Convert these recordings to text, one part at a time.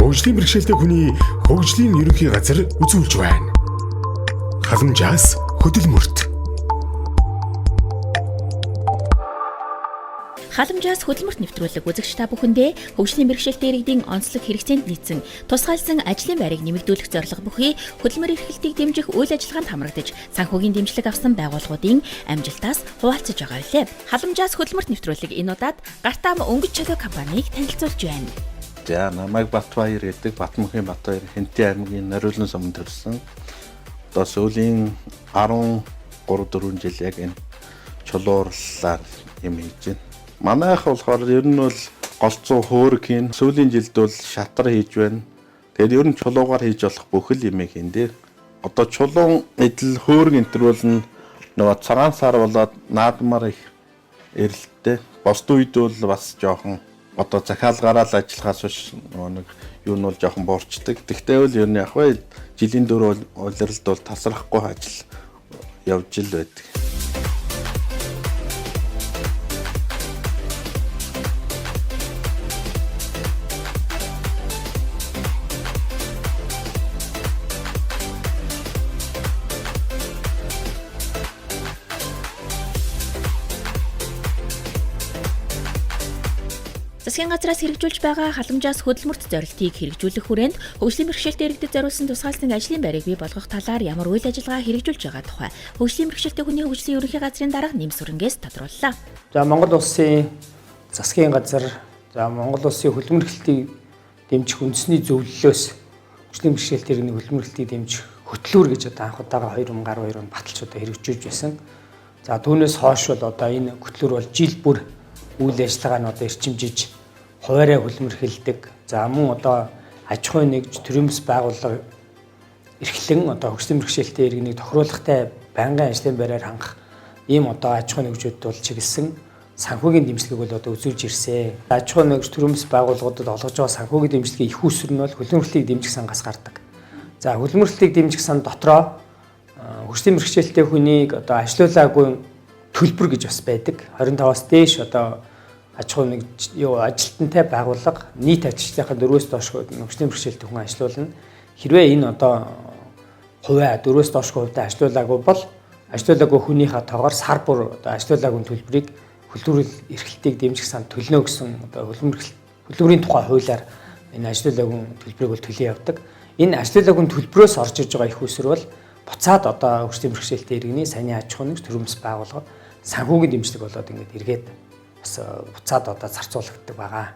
хөгжлийн бэрхшээлтэй хүний хөгжлийн ерөнхий газар үзүүлж байна. Халамжаас хөдөлмөрт. Халамжаас хөдөлмөрт нэвтрүүлэг үзэгч та бүхэндээ хөгжлийн бэрхшээлтэй иргэдийн онцлог хэрэгцээнд нийцсэн тусгайлсан ажлын байрыг нэмэгдүүлэх зорилго бүхий хөдөлмөр эрхлэлтийг дэмжих үйл ажиллагаанд хамрагдаж санхүүгийн дэмжлэг авсан байгууллагуудын амжилтаас хуваалцаж байгаа билээ. Халамжаас хөдөлмөрт нэвтрүүлэг энэ удаад Гартам өнгөц чөлөө компанийг танилцуулж байна. За намайг Батбаяр гэдэг Батмөнхийн Батбаяр Хэнтээ аймгийн Нариулан суманд төрсөн. Одоо сүүлийн 13-4 жил яг энэ чулуурлаар юм хийж байна. Манайх болохоор ер нь бол голцоо хөөрг хийн. Сүүлийн жилд бол шатар хийж байна. Тэгээд ер нь чулуугаар хийж болох бүх л юм хийн дээр. Одоо чулуун эдэл хөөрг энтэр бол нөгөө цагаан сар болоод наадмаар их эрэлттэй. Босд үед бол бас жоохон одоо захиалгаараа л ажиллахаас биш нэг юу нь бол жоохон буурчдаг. Тэгтээ бол ер нь яг вэ жилийн дөрөв улирлд бол тасрахгүй ажил явж ил байдаг. Засгийн газраас хэрэгжүүлж байгаа халамжаас хөдөлмөрт зорилтыг хэрэгжүүлэх хүрээнд хөгжлийн бэрхшээлтэй иргэдэд зориулсан тусгайлсан ажлын байрыг бий болгох талаар ямар үйл ажиллагаа хэрэгжүүлж байгаа тухай хөгжлийн бэрхшээлтэй хүний хөгжлийн ерөнхий газрын дарга Нэм Сүрэнгээс тодрууллаа. За Монгол улсын засгийн газар, за Монгол улсын хөдөлмөр эрхлэлтийг дэмжих үндэсний зөвлөлөөс хөгжлийн бэрхшээлтэй иргэний хөдөлмөр эрхлэлтийг дэмжих хөтлөөр гэж одоо анх удаага 2012 онд баталж одоо хэрэгжүүлж байсан. За түүнээс хойш бол одоо энэ хөтлөөр бол жил бүр үйл ажиллагаа нь одоо эрчимжиж хуваарай хөдөлмөр эрхэлдэг. За мөн одоо аж ахуйн нэгж төрөмс байгууллага эрхлэн одоо хөгжлийн бэрхшээлтэй иргэнийг тохируулахтай байнгын ажлын байраар хангах ийм одоо аж ахуйн нэгжүүд бол чиглэсэн санхүүгийн дэмжлэгийг бол одоо үзүүлж ирсэн. Аж ахуйн нэгж төрөмс байгууллагуудад олгож байгаа санхүүгийн дэмжлэгийн их үүсвэр нь бол хөдөлмөр эрхлэлтийг дэмжих сангаас гардаг. За хөдөлмөр эрхлэлтийг дэмжих сан дотроо хөгжлийн бэрхшээлтэй хүнийг одоо ажилуулаагүй төлбөр гэж бас байдаг. 25-аас дээш одоо аж ахуйн нэгж ажилтнтай байгууллага нийт ажилчдын 4-өөс доош хөгжлийн бэрхшээлтэй хүн ажилуулна. Хэрвээ энэ одоо хувиа 4-өөс доош хувьтай ажилуулаагүй бол ажилуулаагүй хүнийхээ тоогоор сар бүр одоо ажилуулаагүй төлбөрийг хөдөлмөр эрхлэлтийг дэмжих санд төлнө гэсэн одоо хөдөлмөрийн тухай хуулиар энэ ажилуулаагүй төлбөрийг бол төлөө явдаг. Энэ ажилуулаагүй төлбөрөөс орж иж байгаа их усэр бол буцаад одоо хөгжлийн бэрхшээлтэй иргэний саяны аж ахуйн нэгж төрөмс байгууллагад санхүүгийн дэмжлэг болоод ингээд эргээд бас буцаад одоо зарцуулагддаг байгаа.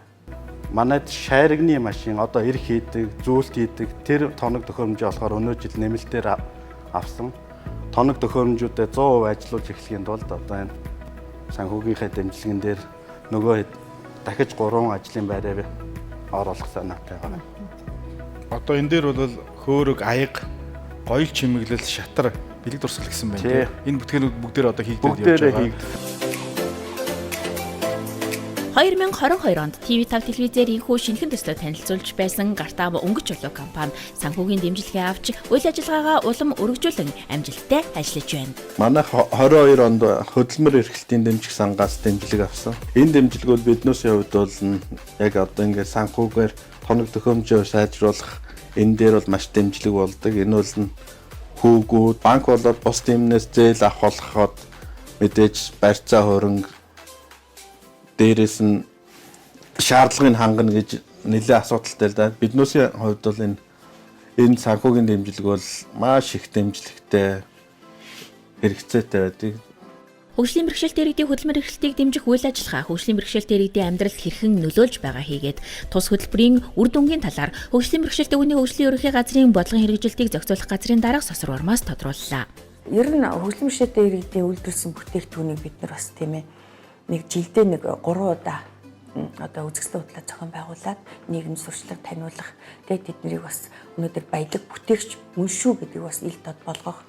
Манайд шайрагны машин одоо эрх хийдэг, зүйлт хийдэг тэр тоног төхөөрөмжөө болохоор өнөө жил нэмэлтээр авсан. Тоног төхөөрөмжүүдэд 100% ажиллуулж эхлэхийн тулд одоо энэ санхүүгийнхээ дэмжлэгэн дээр нөгөө дахиж 3 ажлын байраа оруулах санаатай байна. Одоо энэ дээр бол хөөрөг, аяг, гоёл чимэглэл, шатар, бэлэг дурсгал гэсэн байна. Энэ бүтгэнүүд бүгдээр одоо хийгдээд явж байгаа. 2022 онд TV5 телевизээр инхүү шинэхэн төслөө танилцуулж байсан Гартам өнгөц чулуу компани санхүүгийн дэмжлэгээ авч үйл ажиллагаагаа улам өргөжүүлэн амжилттай ажиллаж байна. Манайх 22 онд хөдөлмөр эрхлэлтийн дэмжих сангаас дэмжлэг авсан. Энэ дэмжлэг бол биднээсийн хувьд бол яг одоо ингээд санхүүгээр тоног төхөөрөмжөө сайжруулах энэ дээр бол маш дэмжлэг болдог. Энэ бол хүүгүүд банк болоод бус тэмнээс зээл авах болоход мэдээж барьцаа хөрөнгө дээрээс нь шаардлагыг хангана гэж нэлээд асуудалтай л да. Биднээсийн хувьд бол энэ санхүүгийн дэмжлэг бол маш их дэмжлэгтэй хэрэгцээтэй байдаг. Хөгжлийн бэрхшээлтэй иргэдийн хөдөлмөр эрхлэлтийг дэмжих үйл ажиллагаа хөгжлийн бэрхшээлтэй иргэдийн амьдралд хэрхэн нөлөөлж байгаа хийгээд тус хөтөлбөрийн үр дүнгийн талаар хөгжлийн бэрхшээлтэй хүний хөгжлийн ерөнхий газрын бодлогын хэрэгжилтийг зохицуулах газрын дарга Сосор Урмаас тодрууллаа. Ер нь хөгжлийн бэрхшээлтэй иргэдийн үйлдвэрлэсэн бүтээгдэхүүнийг бид нар бас тийм ээ нэг жилдээ 3 удаа одоо үзэсгэлэн хутлаа зохион байгуулад нийгэм сурчлага таниулах. Тэгээд тэднийг бас өнөөдөр баялаг бүтээгч мөн шүү гэдгийг бас ил тод болгох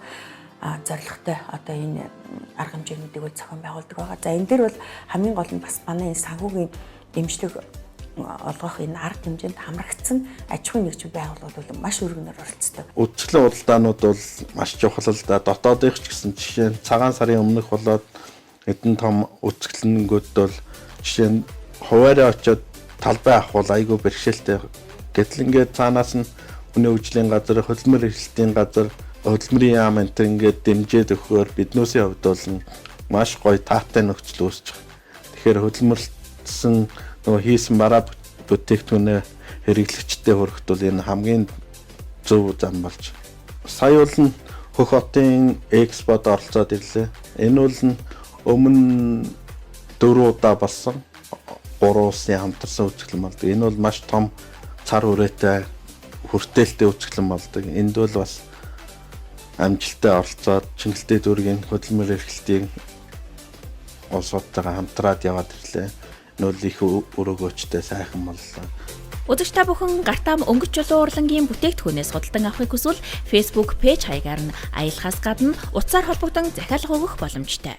зорилготой одоо энэ арга хэмжээнүүдийг бол зохион байгуулдаг байгаа. За энэ дээр бол хамгийн гол нь бас манай энэ санхүүгийн дэмжлэг олгох энэ арга хэмжээнд хамрагдсан аж ахуйн нэгжийн байгууллагууд бол маш өргөнөөр оролцдог. Үдшилэн худалдаанууд бол маш чухал л да. Дотоодынх ч гэсэн жишээ нь цагаан сарын өмнөх болоод эдэн том үдшилэнгүүд бол жишээ нь хуваараа очиод талбай авах бол айгүй бэрхшээлтэй Гэтэл ингээд цаанаас нь хүний хөгжлийн газар, хөдөлмөр эрхлэлтийн газар, хөдөлмөрийн яам энэ ингээд дэмжиж өгөхөөр биднүүсийн хувьд бол маш гоё таатай нөхцөл үүсэж байна. Тэгэхээр хөдөлмөрлсөн нөгөө хийсэн бараа бүтээгдэхүүнээ хэрэглэгчдэд хүрэхэд бол энэ хамгийн зөв зам болж. Сая бол нь Хөх хотын экспод оролцоод ирлээ. Энэ бол нь өмнө 4 удаа болсон 3 улсын хамтарсан үзэсгэлэн болдог. Энэ бол маш том цар хүрээтэй хүртээлтэй үзэсгэлэн болдог. Энд бол бас амжилттай оролцоод Чингэлтэй дүүргийн хөдөлмөр эрхлэлтийг улсуудтайгаа хамтраад яваад ирлээ. Энэ бол их өрөөгөөчтэй сайхан боллоо. Үзэгч та бүхэн гартам өнгөч чулуун урлагийн бүтээгдэхүүнээс худалдан авахыг хүсвэл Facebook пэйж хаягаар нь аялахаас гадна утсаар холбогдсон захиалга өгөх боломжтой.